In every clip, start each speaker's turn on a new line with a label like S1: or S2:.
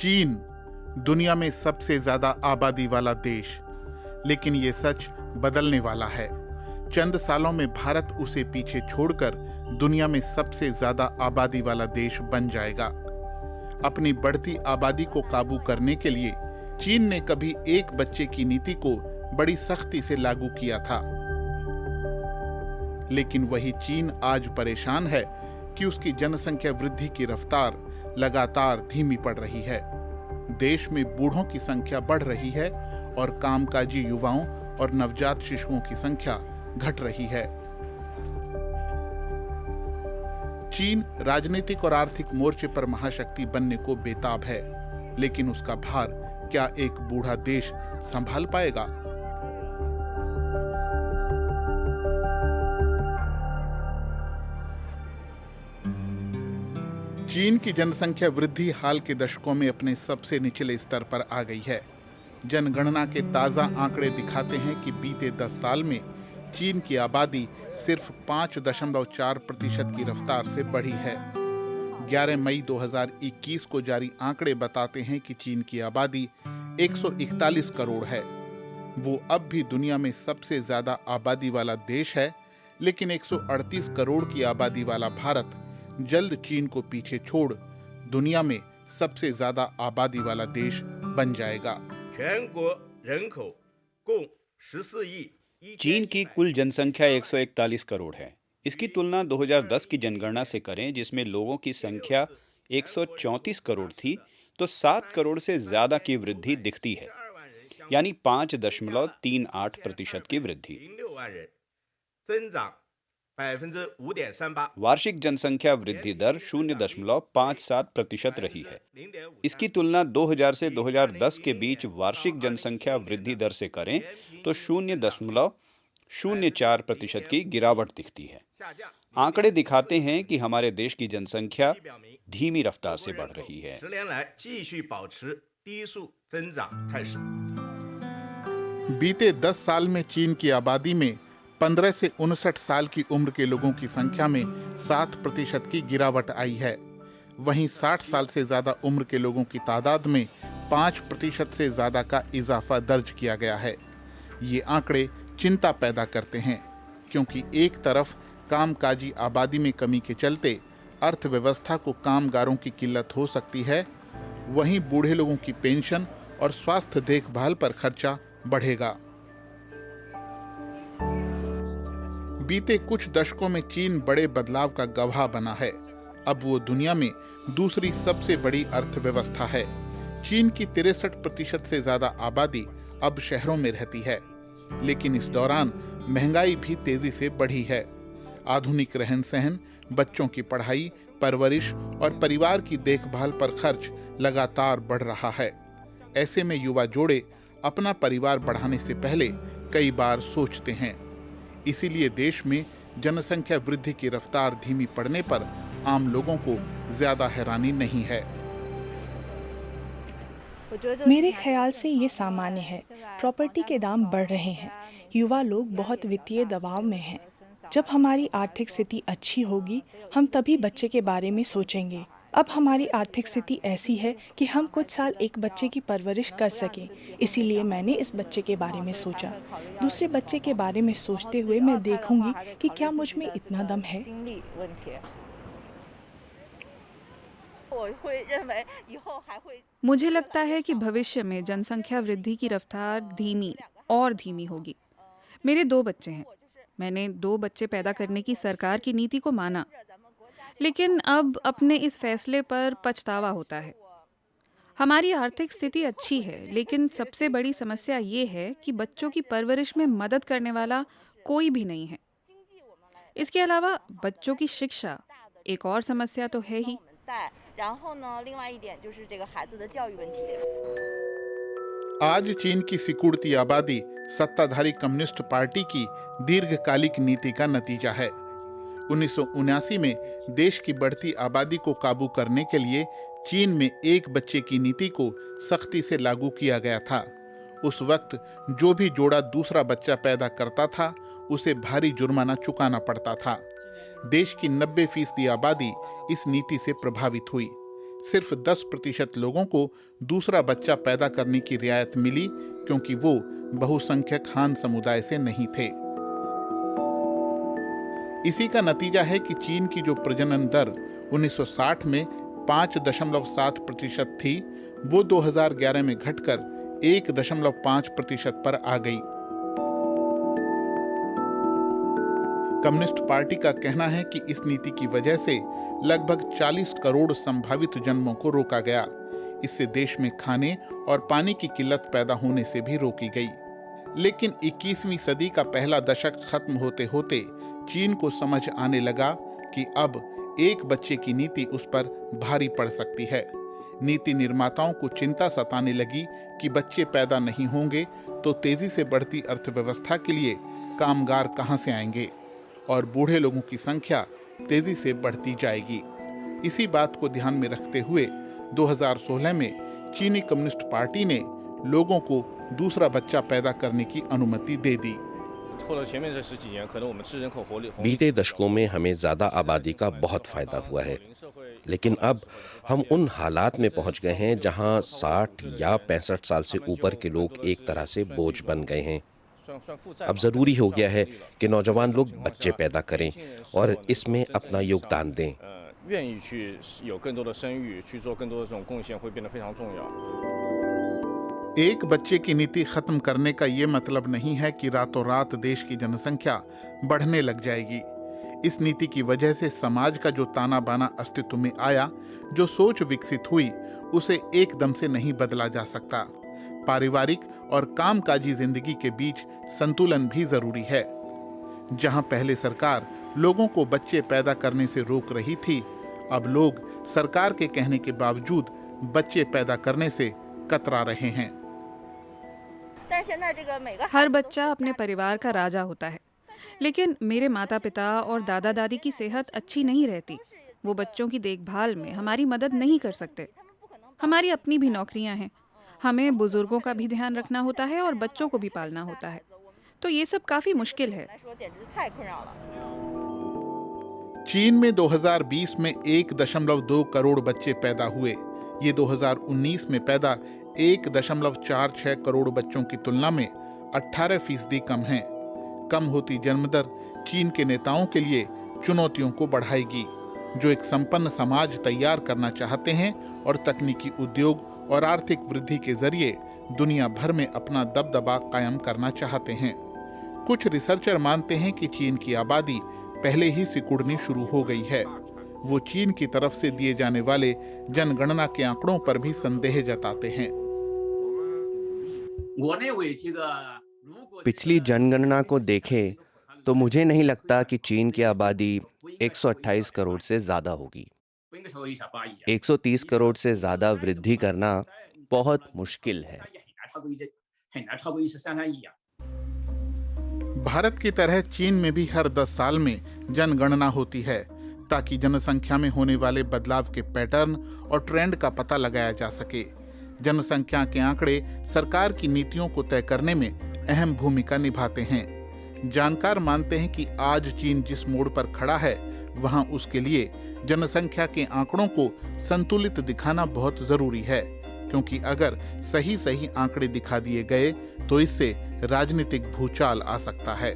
S1: चीन दुनिया में सबसे ज्यादा आबादी वाला देश, लेकिन ये सच बदलने वाला है। चंद सालों में भारत उसे पीछे छोड़कर दुनिया में सबसे ज्यादा आबादी वाला देश बन जाएगा। अपनी बढ़ती आबादी को काबू करने के लिए चीन ने कभी एक बच्चे की नीति को बड़ी सख्ती से लागू किया था, लेकिन वही चीन आज परेशान है कि उसकी जनसंख्या वृद्धि की रफ्तार लगातार धीमी पड़ रही है। देश में बूढ़ों की संख्या बढ़ रही है और कामकाजी युवाओं और नवजात शिशुओं की संख्या घट रही है। चीन राजनीतिक और आर्थिक मोर्चे पर महाशक्ति बनने को बेताब है, लेकिन उसका भार क्या एक बूढ़ा देश संभाल पाएगा? चीन की जनसंख्या वृद्धि हाल के दशकों में अपने सबसे निचले स्तर पर आ गई है। जनगणना के ताजा आंकड़े दिखाते हैं कि बीते 10 साल में चीन की आबादी सिर्फ 5.4% की रफ्तार से बढ़ी है। 11 मई 2021 को जारी आंकड़े बताते हैं कि चीन की आबादी 141 करोड़ है। वो अब भी दुनिया में सबसे ज्यादा आबादी वाला देश है, लेकिन 138 करोड़ की आबादी वाला भारत जल्द चीन को पीछे छोड़ दुनिया में सबसे ज्यादा आबादी वाला देश बन जाएगा।
S2: चीन की कुल जनसंख्या 141 करोड़ है। इसकी तुलना 2010 की जनगणना से करें, जिसमें लोगों की संख्या 134 करोड़ थी, तो 7 करोड़ से ज्यादा की वृद्धि दिखती है, यानी 5.38% की वृद्धि। वार्षिक जनसंख्या वृद्धि दर 0.57% रही है। इसकी तुलना 2000 से 2010 के बीच वार्षिक जनसंख्या वृद्धि दर से करें तो 0.04% की गिरावट दिखती है। आंकड़े दिखाते हैं कि हमारे देश की जनसंख्या धीमी रफ्तार से बढ़ रही है।
S1: बीते 10 साल में चीन की आबादी में 15 से 59 साल की उम्र के लोगों की संख्या में 7% की गिरावट आई है। वहीं 60 साल से ज्यादा उम्र के लोगों की तादाद में 5% से ज्यादा का इजाफा दर्ज किया गया है। ये आंकड़े चिंता पैदा करते हैं, क्योंकि एक तरफ कामकाजी आबादी में कमी के चलते अर्थव्यवस्था को कामगारों की किल्लत हो सकती है, वहीं बूढ़े लोगों की पेंशन और स्वास्थ्य देखभाल पर खर्चा बढ़ेगा। बीते कुछ दशकों में चीन बड़े बदलाव का गवाह बना है। अब वो दुनिया में दूसरी सबसे बड़ी अर्थव्यवस्था है। चीन की 63% से ज्यादा आबादी अब शहरों में रहती है, लेकिन इस दौरान महंगाई भी तेजी से बढ़ी है। आधुनिक रहन सहन, बच्चों की पढ़ाई, परवरिश और परिवार की देखभाल पर खर्च लगातार बढ़ रहा है। ऐसे में युवा जोड़े अपना परिवार बढ़ाने से पहले कई बार सोचते हैं। इसीलिए देश में जनसंख्या वृद्धि की रफ्तार धीमी पड़ने पर आम लोगों को ज्यादा हैरानी नहीं है।
S3: मेरे ख्याल से ये सामान्य है। प्रॉपर्टी के दाम बढ़ रहे हैं। युवा लोग बहुत वित्तीय दबाव में हैं। जब हमारी आर्थिक स्थिति अच्छी होगी, हम तभी बच्चे के बारे में सोचेंगे। अब हमारी आर्थिक स्थिति ऐसी है कि हम कुछ साल एक बच्चे की परवरिश कर सकें। इसीलिए मैंने इस बच्चे के बारे में सोचा। दूसरे बच्चे के बारे में सोचते हुए मैं देखूंगी कि क्या मुझ में इतना दम है।
S4: मुझे लगता है कि भविष्य में जनसंख्या वृद्धि की रफ्तार धीमी और धीमी होगी। मेरे 2 बच्चे हैं। मैंने 2 बच्चे पैदा करने की सरकार की नीति को माना, लेकिन अब अपने इस फैसले पर पछतावा होता है। हमारी आर्थिक स्थिति अच्छी है, लेकिन सबसे बड़ी समस्या ये है कि बच्चों की परवरिश में मदद करने वाला कोई भी नहीं है। इसके अलावा बच्चों की शिक्षा एक और समस्या तो है ही।
S1: आज चीन की सिकुड़ती आबादी सत्ताधारी कम्युनिस्ट पार्टी की दीर्घकालिक नीति का नतीजा है। 1979 में देश की बढ़ती आबादी को काबू करने के लिए चीन में एक बच्चे की नीति को सख्ती से लागू किया गया था। उस वक्त जो भी जोड़ा दूसरा बच्चा पैदा करता था, उसे भारी जुर्माना चुकाना पड़ता था। देश की 90% आबादी इस नीति से प्रभावित हुई। सिर्फ 10% लोगों को दूसरा बच्चा पैदा करने की रियायत मिली क्योंकि वो बहुसंख्यक हान समुदाय से नहीं थे। इसी का नतीजा है कि चीन की जो प्रजनन दर 1960 में 5.7% थी, वो 2011 में घटकर 1.5% पर आ गई। कम्युनिस्ट पार्टी का कहना है कि इस नीति की वजह से लगभग 40 करोड़ संभावित जन्मों को रोका गया। इससे देश में खाने और पानी की किल्लत पैदा होने से भी रोकी गई। लेकिन 21वीं सदी का पहला दशक खत्म होते होते चीन को समझ आने लगा कि अब एक बच्चे की नीति उस पर भारी पड़ सकती है। नीति निर्माताओं को चिंता सताने लगी कि बच्चे पैदा नहीं होंगे तो तेजी से बढ़ती अर्थव्यवस्था के लिए कामगार कहां से आएंगे और बूढ़े लोगों की संख्या तेजी से बढ़ती जाएगी। इसी बात को ध्यान में रखते हुए 2016 में चीनी कम्युनिस्ट पार्टी ने लोगों को दूसरा बच्चा पैदा करने की अनुमति दे दी।
S5: बीते दशकों में हमें ज्यादा आबादी का बहुत फायदा हुआ है, लेकिन अब हम उन हालात में पहुंच गए हैं जहां 60 या 65 साल से ऊपर के लोग एक तरह से बोझ बन गए हैं। अब जरूरी हो गया है कि नौजवान लोग बच्चे पैदा करें और इसमें अपना योगदान दें।
S1: एक बच्चे की नीति खत्म करने का ये मतलब नहीं है कि रातों रात देश की जनसंख्या बढ़ने लग जाएगी। इस नीति की वजह से समाज का जो ताना बाना अस्तित्व में आया, जो सोच विकसित हुई, उसे एकदम से नहीं बदला जा सकता। पारिवारिक और कामकाजी जिंदगी के बीच संतुलन भी जरूरी है। जहां पहले सरकार लोगों को बच्चे पैदा करने से रोक रही थी, अब लोग सरकार के कहने के बावजूद बच्चे पैदा करने से कतरा रहे हैं।
S4: हर बच्चा अपने परिवार का राजा होता है, लेकिन मेरे माता पिता और दादा दादी की सेहत अच्छी नहीं रहती। वो बच्चों की देखभाल में हमारी मदद नहीं कर सकते। हमारी अपनी भी नौकरियां हैं, हमें बुजुर्गों का भी ध्यान रखना होता है और बच्चों को भी पालना होता है, तो ये सब काफी मुश्किल है।
S1: चीन में 2020 में 1.2 करोड़ बच्चे पैदा हुए। ये 2019 में पैदा 1.46 करोड़ बच्चों की तुलना में 18% कम है। कम होती जन्म दर चीन के नेताओं के लिए चुनौतियों को बढ़ाएगी, जो एक संपन्न समाज तैयार करना चाहते हैं और तकनीकी उद्योग और आर्थिक वृद्धि के जरिए दुनिया भर में अपना दबदबा कायम करना चाहते हैं। कुछ रिसर्चर मानते हैं कि चीन की आबादी पहले ही सिकुड़नी शुरू हो गई है। वो चीन की तरफ से दिए जाने वाले जनगणना के आंकड़ों पर भी संदेह जताते हैं।
S5: पिछली जनगणना को देखें तो मुझे नहीं लगता कि चीन की आबादी 128 करोड़ से ज्यादा होगी। 130 करोड़ से ज्यादा वृद्धि करना बहुत मुश्किल है।
S1: भारत की तरह चीन में भी हर 10 साल में जनगणना होती है, ताकि जनसंख्या में होने वाले बदलाव के पैटर्न और ट्रेंड का पता लगाया जा सके। जनसंख्या के आंकड़े सरकार की नीतियों को तय करने में अहम भूमिका निभाते हैं। जानकार मानते हैं कि आज चीन जिस मोड़ पर खड़ा है, वहां उसके लिए जनसंख्या के आंकड़ों को संतुलित दिखाना बहुत जरूरी है, क्योंकि अगर सही सही आंकड़े दिखा दिए गए तो इससे राजनीतिक भूचाल आ सकता है।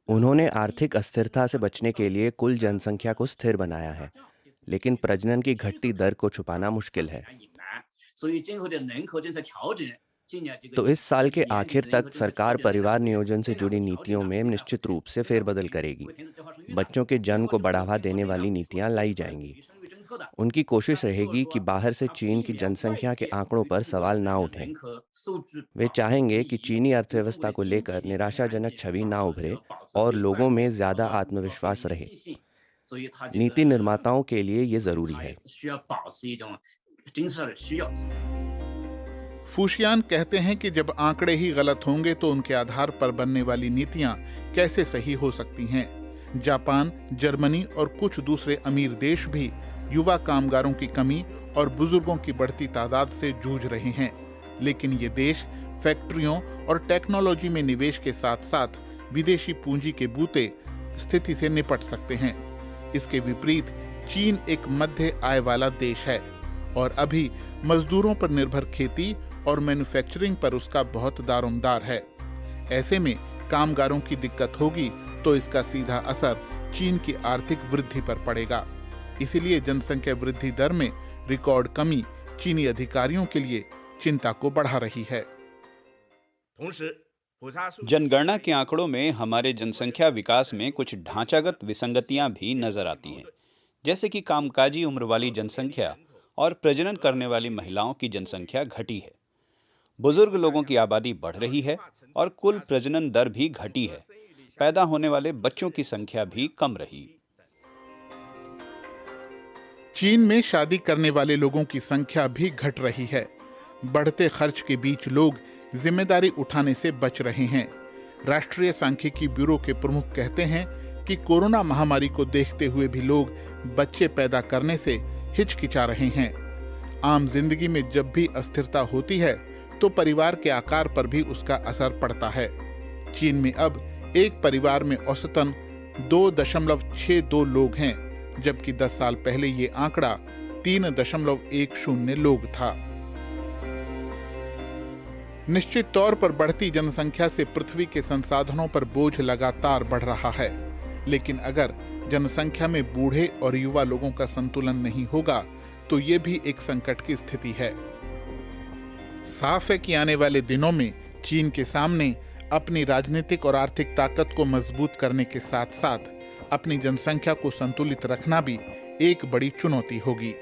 S5: उन्होंने आर्थिक अस्थिरता से बचने के लिए कुल जनसंख्या को स्थिर बनाया है, लेकिन प्रजनन की घटती दर को छुपाना मुश्किल है। तो इस साल के आखिर तक सरकार परिवार नियोजन से जुड़ी नीतियों में निश्चित रूप से फेरबदल करेगी। बच्चों के जन्म को बढ़ावा देने वाली नीतियां लाई जाएंगी। उनकी कोशिश रहेगी कि बाहर से चीन की जनसंख्या के आंकड़ों पर सवाल ना उठें। वे चाहेंगे कि चीनी अर्थव्यवस्था को लेकर निराशाजनक छवि ना उभरे और लोगों में ज्यादा आत्मविश्वास रहे। नीति निर्माताओं के लिए ये जरूरी है।
S1: फूशियान कहते हैं कि जब आंकड़े ही गलत होंगे तो उनके आधार पर बनने वाली नीतियां कैसे सही हो सकती हैं। जापान, जर्मनी और कुछ दूसरे अमीर देश भी युवा कामगारों की कमी और बुजुर्गों की बढ़ती तादाद से जूझ रहे हैं, लेकिन ये देश फैक्ट्रियों और टेक्नोलॉजी में निवेश के साथ साथ विदेशी पूंजी के बूते स्थिति से निपट सकते हैं। इसके विपरीत चीन एक मध्य आय वाला देश है और अभी मजदूरों पर निर्भर खेती और मैन्युफैक्चरिंग पर उसका बहुत दारोमदार है। ऐसे में कामगारों की दिक्कत होगी तो इसका सीधा असर चीन की आर्थिक वृद्धि पर पड़ेगा। इसीलिए जनसंख्या वृद्धि दर में रिकॉर्ड कमी चीनी अधिकारियों के लिए चिंता को बढ़ा रही है।
S2: जनगणना के आंकड़ों में हमारे जनसंख्या विकास में कुछ ढांचागत विसंगतियां भी नजर आती हैं, जैसे कि कामकाजी उम्र वाली जनसंख्या और प्रजनन करने वाली महिलाओं की जनसंख्या घटी है। बुजुर्ग लोगों की आबादी बढ़ रही है और कुल प्रजनन दर भी घटी है। पैदा होने वाले बच्चों की संख्या भी कम रही।
S1: चीन में शादी करने वाले लोगों की संख्या भी घट रही है। बढ़ते खर्च के बीच लोग जिम्मेदारी उठाने से बच रहे हैं। राष्ट्रीय सांख्यिकी ब्यूरो के प्रमुख कहते हैं कि कोरोना महामारी को देखते हुए भी लोग बच्चे पैदा करने से हिचकिचा रहे हैं। आम जिंदगी में जब भी अस्थिरता होती है तो परिवार के आकार पर भी उसका असर पड़ता है। चीन में अब एक परिवार में औसतन 2.62 लोग हैं, जबकि 10 साल पहले ये आंकड़ा 3.10 लोग था। निश्चित तौर पर बढ़ती जनसंख्या से पृथ्वी के संसाधनों पर बोझ लगातार बढ़ रहा है, लेकिन अगर जनसंख्या में बूढ़े और युवा लोगों का संतुलन नहीं होगा तो ये भी एक संकट की स्थिति है। साफ है कि आने वाले दिनों में चीन के सामने अपनी राजनीतिक और आर्थिक ताकत को मजबूत करने के साथ साथ अपनी जनसंख्या को संतुलित रखना भी एक बड़ी चुनौती होगी।